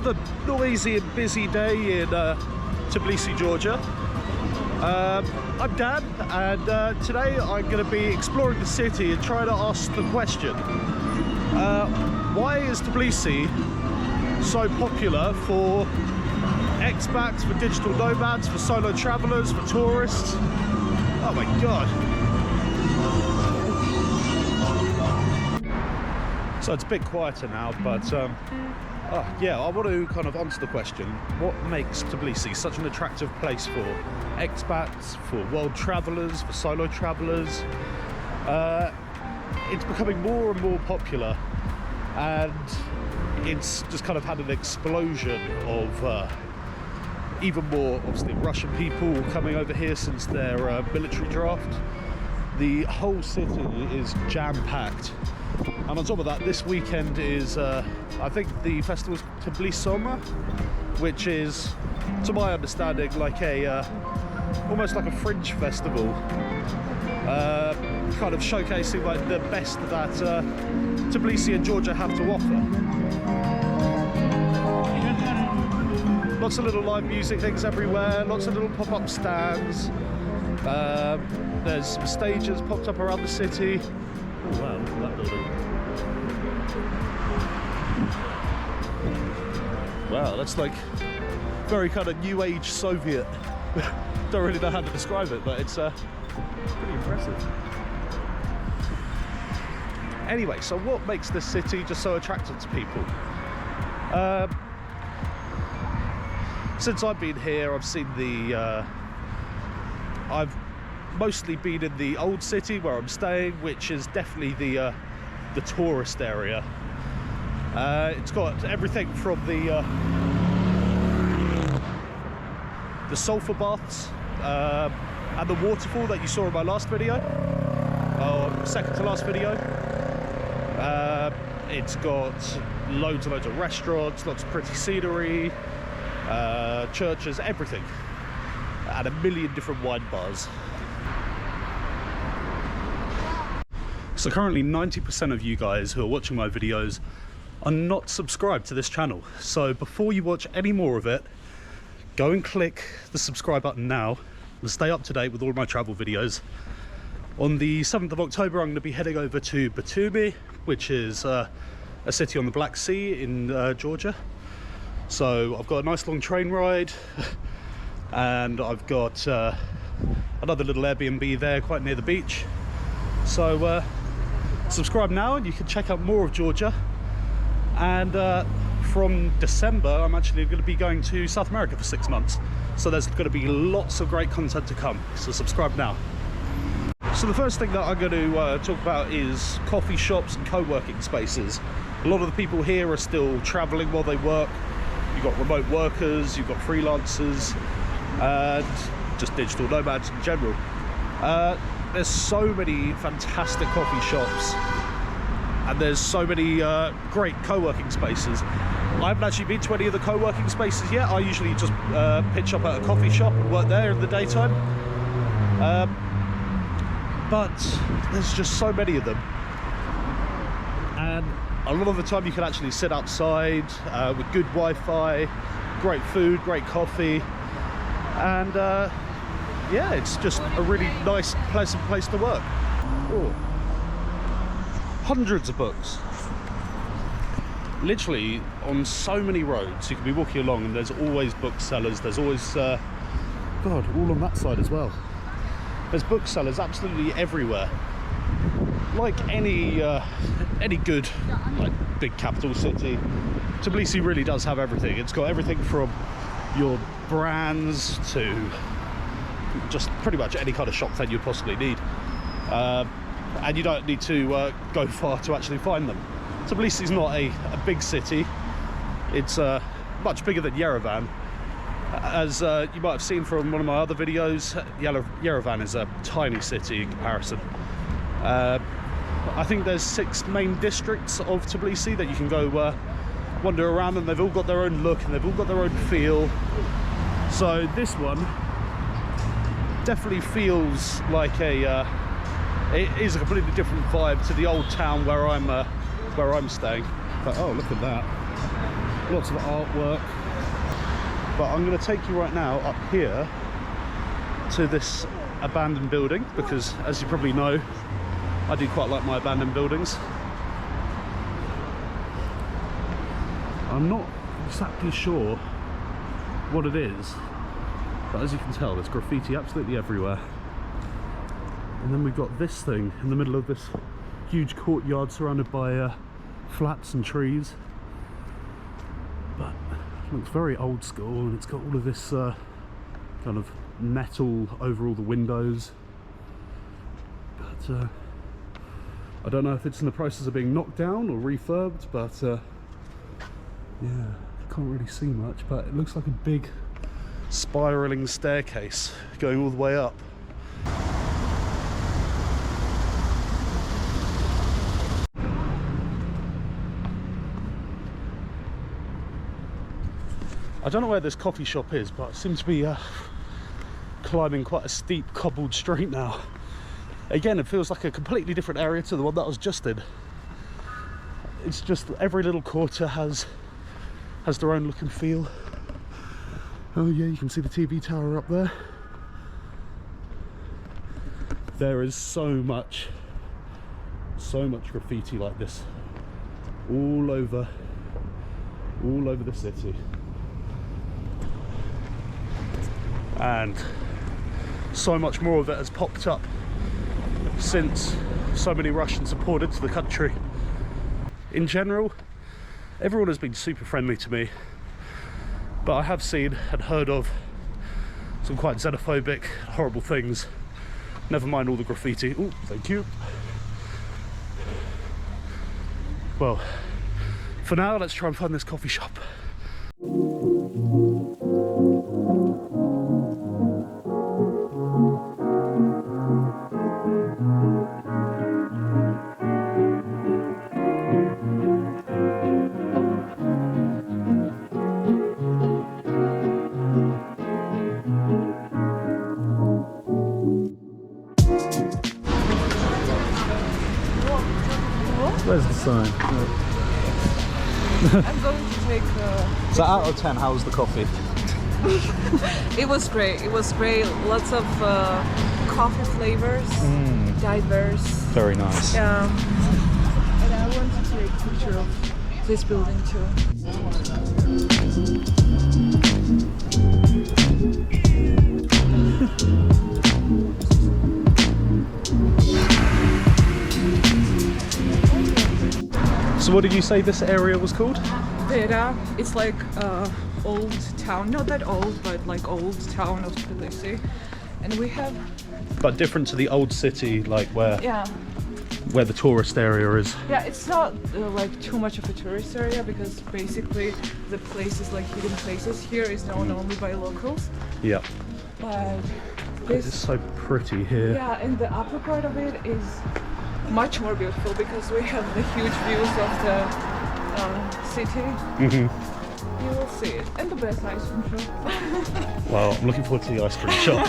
Another noisy and busy day in Tbilisi, Georgia. I'm Dan, and today I'm going to be exploring the city and trying to ask the question, why is Tbilisi so popular for expats, for digital nomads, for solo travelers, for tourists? Oh my god. So it's a bit quieter now, but yeah, I want to kind of answer the question, what makes Tbilisi such an attractive place for expats, for world travelers, for solo travelers? It's becoming more and more popular, and it's just kind of had an explosion of even more, obviously, Russian people coming over here since their military draft. The whole city is jam-packed. And on top of that, this weekend is, I think the festival is Tbilisi, which is, to my understanding, like almost like a fringe festival, kind of showcasing like the best that Tbilisi and Georgia have to offer. Lots of little live music things everywhere, lots of little pop-up stands. There's some stages popped up around the city. Oh wow, look at that building. Wow, that's like very kind of new age Soviet. Don't really know how to describe it, but it's pretty impressive. Anyway, so what makes this city just so attractive to people? Since I've been here, I've seen I've mostly been in the old city where I'm staying, which is definitely the tourist area. It's got everything from the sulfur baths and the waterfall that you saw in my last video, or second to last video. It's got loads and loads of restaurants, lots of pretty scenery, churches, everything, and a million different wine bars. So currently 90% of you guys who are watching my videos are not subscribed to this channel. So before you watch any more of it, go and click the subscribe button now and stay up to date with all of my travel videos. On the 7th of October, I'm going to be heading over to Batumi, which is a city on the Black Sea in Georgia. So I've got a nice long train ride, and I've got another little Airbnb there quite near the beach. So subscribe now and you can check out more of Georgia. And from December, I'm actually going to be going to South America for 6 months. So there's going to be lots of great content to come. So subscribe now. So the first thing that I'm going to talk about is coffee shops and co-working spaces. A lot of the people here are still traveling while they work. You've got remote workers, you've got freelancers, and just digital nomads in general. There's so many fantastic coffee shops, and there's so many great co-working spaces. I haven't actually been to any of the co-working spaces yet. I usually just pitch up at a coffee shop and work there in the daytime. But there's just so many of them. And a lot of the time you can actually sit outside with good Wi-Fi, great food, great coffee. And yeah, it's just a really nice, pleasant place to work. Ooh. Hundreds of books. Literally on so many roads. You can be walking along and there's always booksellers. There's always, God, all on that side as well. There's booksellers absolutely everywhere. Like any good, like, big capital city, Tbilisi really does have everything. It's got everything from your brands to just pretty much any kind of shop that you'd possibly need, and you don't need to go far to actually find them. Tbilisi is not a big city. It's much bigger than Yerevan. As you might have seen from one of my other videos, Yerevan is a tiny city in comparison. I think there's 6 main districts of Tbilisi that you can go wander around, and they've all got their own look and they've all got their own feel. So this one definitely feels like it is a completely different vibe to the old town where I'm staying. But oh, look at that. lots of artwork. But I'm going to take you right now up here to this abandoned building, because as you probably know, I do quite like my abandoned buildings. I'm not exactly sure what it is, but as you can tell, there's graffiti absolutely everywhere. And then we've got this thing in the middle of this huge courtyard surrounded by flats and trees. But it looks very old school, and it's got all of this kind of metal over all the windows. But I don't know if it's in the process of being knocked down or refurbed, but yeah, can't really see much, but it looks like a big spiraling staircase going all the way up. I don't know where this coffee shop is, but it seems to be climbing quite a steep cobbled street now. Again, it feels like a completely different area to the one that I was just in. It's just every little quarter has their own look and feel. Oh yeah, you can see the TV tower up there. There is so much graffiti like this all over the city. And so much more of it has popped up since so many Russians have poured into the country. In general, everyone has been super friendly to me, but I have seen and heard of some quite xenophobic, horrible things. Never mind all the graffiti. Oh, thank you. Well, for now, let's try and find this coffee shop. Where's the sign? I'm going to take So out of 10, how was the coffee? It was great. It was great. Lots of coffee flavors, diverse. Very nice. And I want to take a picture of this building too. So what did you say this area was called? Vera. It's like old town, not that old, but like old town of Tbilisi. And we have... But different to the old city, like where the tourist area is. Yeah, it's not like too much of a tourist area, because basically the places, like hidden places here, is known only by locals. Yeah. But It's so pretty here. Yeah, and the upper part of it is much more beautiful, because we have the huge views of the city. You will see it. And the best ice cream shop. Well, I'm looking forward to the ice cream shop.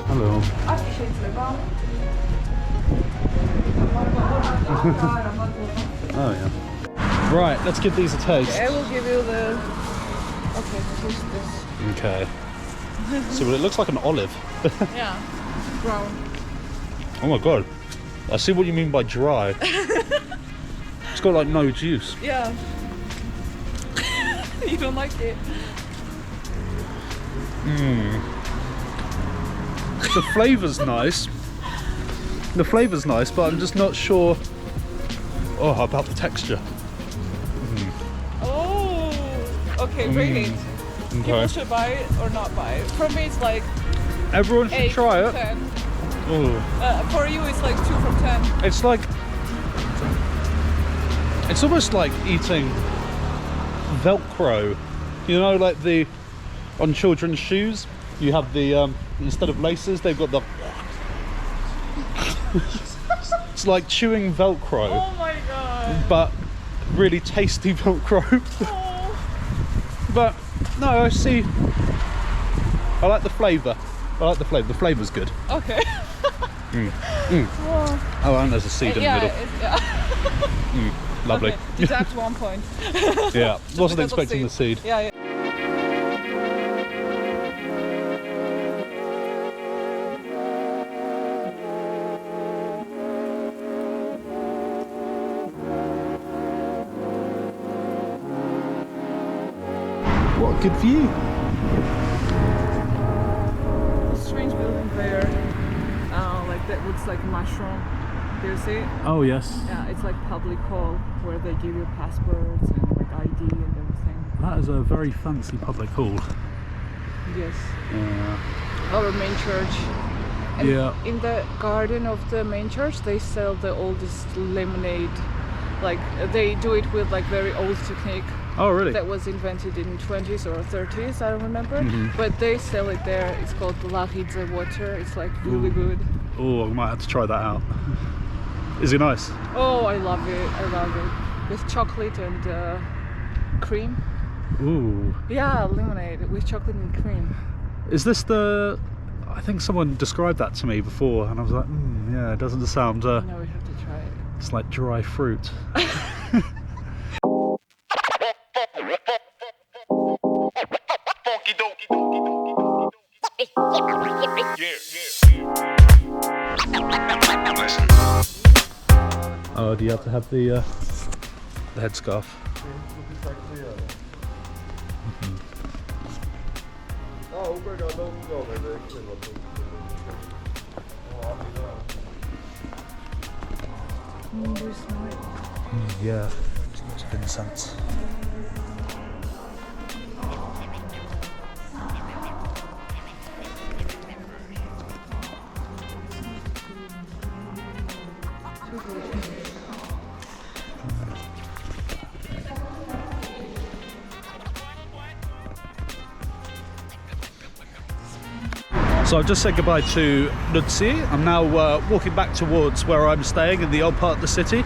Hello. Oh yeah. Right, let's give these a taste. Okay, I will give you the... Okay, taste this. Okay. So it looks like an olive. Yeah, brown. Oh my god. I see what you mean by dry. It's got like no juice. Yeah. You don't like it? The flavour's nice. The flavour's nice, but I'm just not sure about the texture. Oh, okay, rate it. Okay. People should buy it or not buy it. For me, it's like Everyone should 8 try from it. 10. Oh. For you, it's like 2 from 10. It's like, it's almost like eating Velcro. You know, like on children's shoes, you have the, instead of laces, they've got the, it's like chewing Velcro. Oh my god. But really tasty Velcro. Oh. But no, I like the flavour. The flavour's good. Okay. Whoa. Oh, and there's a seed in the middle. Lovely. Okay, deduct 1 point. Yeah, wasn't because of expecting the seed. Yeah. What a good view. The strange building there, like that looks like a mushroom. Do you see it? Oh yes. Yeah, it's like public hall where they give you passports and like ID and everything. That is a very fancy public hall. Yes. Yeah. Our main church. And Yeah. in the garden of the main church, they sell the oldest lemonade. Like they do it with like very old technique. Oh really? That was invented in 20s or 30s, I don't remember. But they sell it there. It's called Lahidze water. It's like really good. Oh, I might have to try that out. Is it nice? Oh, I love it. I love it. With chocolate and cream. Ooh. Yeah, lemonade with chocolate and cream. Is this the... I think someone described that to me before and I was like, yeah, it doesn't sound... No, we have to try it. It's like dry fruit. Oh, do you have to have the headscarf? Yeah, it's Vincent. So I've just said goodbye to Tbilisi. I'm now walking back towards where I'm staying in the old part of the city.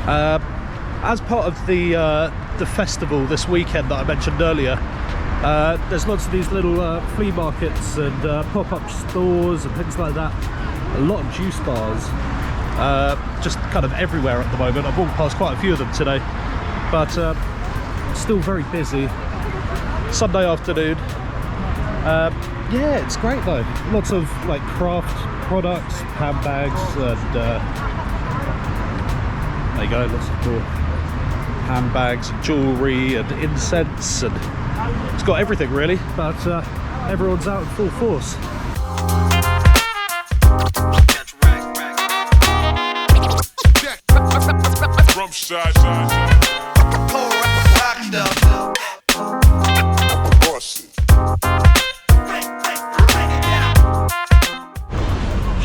As part of the festival this weekend that I mentioned earlier, there's lots of these little flea markets and pop-up stores and things like that. A lot of juice bars, just kind of everywhere at the moment. I've walked past quite a few of them today, but still very busy. Sunday afternoon. Yeah, it's great though. Lots of like craft products, handbags, and there you go, lots of more handbags, jewellery and incense, and it's got everything really, but everyone's out in full force.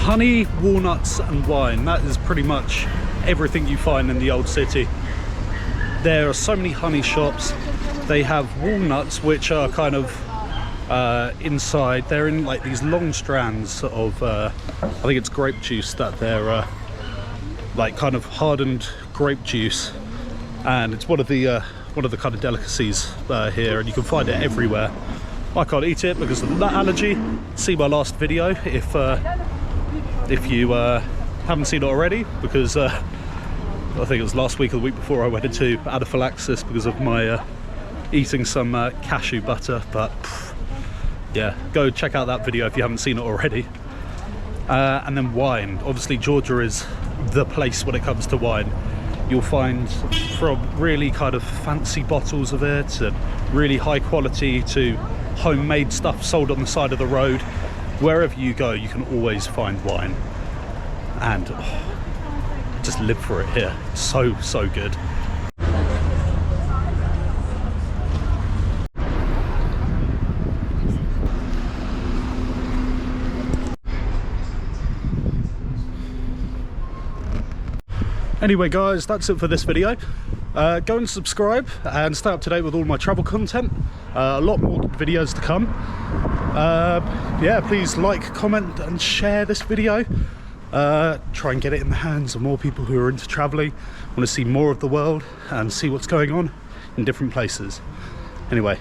Honey, walnuts and wine, that is pretty much everything you find in the old city. There are so many honey shops. They have walnuts which are kind of inside, they're in like these long strands of I think it's grape juice that they're like kind of hardened grape juice, and it's one of the kind of delicacies here, and you can find it everywhere. I can't eat it because of the nut allergy. See my last video if you haven't seen it already, because I think it was last week or the week before I went into anaphylaxis because of my eating some cashew butter. But yeah, go check out that video if you haven't seen it already. And then wine. Obviously Georgia is the place when it comes to wine. You'll find from really kind of fancy bottles of it and really high quality to homemade stuff sold on the side of the road. Wherever you go, you can always find wine, and just live for it here. So good. Anyway guys, that's it for this video. Go and subscribe and stay up to date with all my travel content. A lot more videos to come. Yeah, please like, comment and share this video. Try and get it in the hands of more people who are into traveling, want to see more of the world and see what's going on in different places. Anyway,